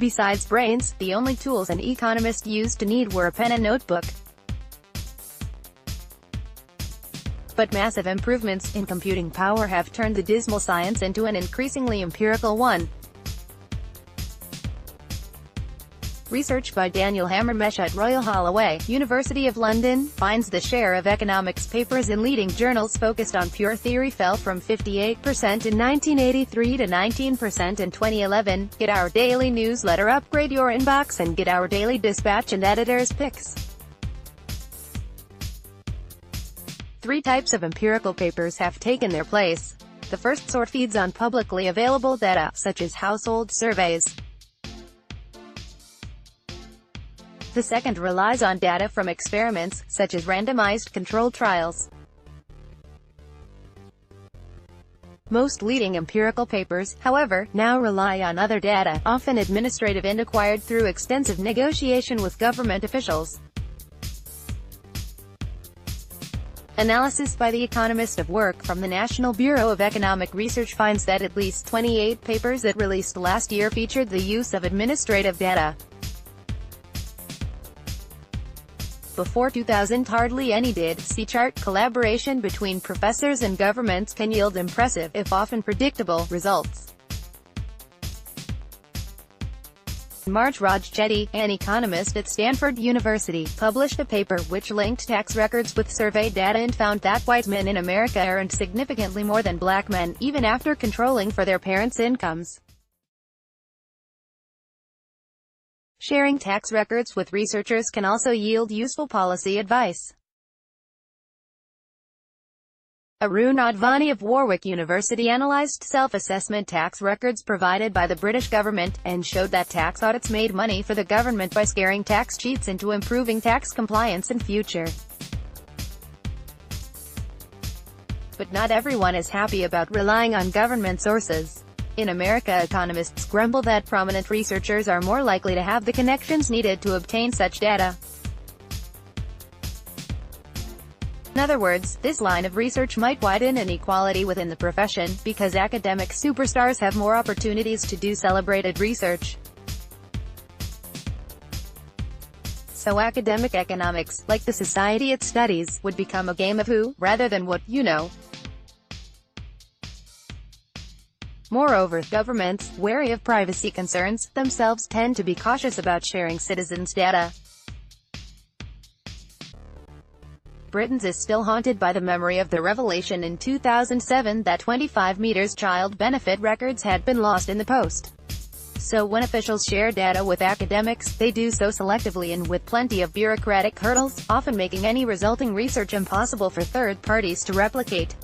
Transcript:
Besides brains, the only tools an economist used to need were a pen and notebook. But massive improvements in computing power have turned the dismal science into an increasingly empirical one. Research by Daniel Hamermesh at Royal Holloway, University of London, finds the share of economics papers in leading journals focused on pure theory fell from 58% in 1983 to 19% in 2011. Get our daily newsletter, upgrade your inbox, and get our daily dispatch and editor's picks. 3 types of empirical papers have taken their place. The first sort feeds on publicly available data, such as household surveys. The second relies on data from experiments, such as randomized controlled trials. Most leading empirical papers, however, now rely on other data, often administrative and acquired through extensive negotiation with government officials. Analysis by The Economist of work from the National Bureau of Economic Research finds that at least 28 papers that released last year featured the use of administrative data. Before 2000 hardly any did. C-chart collaboration between professors and governments can yield impressive, if often predictable, results. In March, Raj Chetty, an economist at Stanford University, published a paper which linked tax records with survey data and found that white men in America earned significantly more than black men, even after controlling for their parents' incomes. Sharing tax records with researchers can also yield useful policy advice. Arun Advani of Warwick University analyzed self-assessment tax records provided by the British government, and showed that tax audits made money for the government by scaring tax cheats into improving tax compliance in future. But not everyone is happy about relying on government sources. In America, economists grumble that prominent researchers are more likely to have the connections needed to obtain such data. In other words, this line of research might widen inequality within the profession, because academic superstars have more opportunities to do celebrated research. So academic economics, like the society it studies, would become a game of who, rather than what you know. Moreover, governments, wary of privacy concerns, themselves tend to be cautious about sharing citizens' data. Britain is still haunted by the memory of the revelation in 2007 that 25 meters child benefit records had been lost in the post. So when officials share data with academics, they do so selectively and with plenty of bureaucratic hurdles, often making any resulting research impossible for third parties to replicate.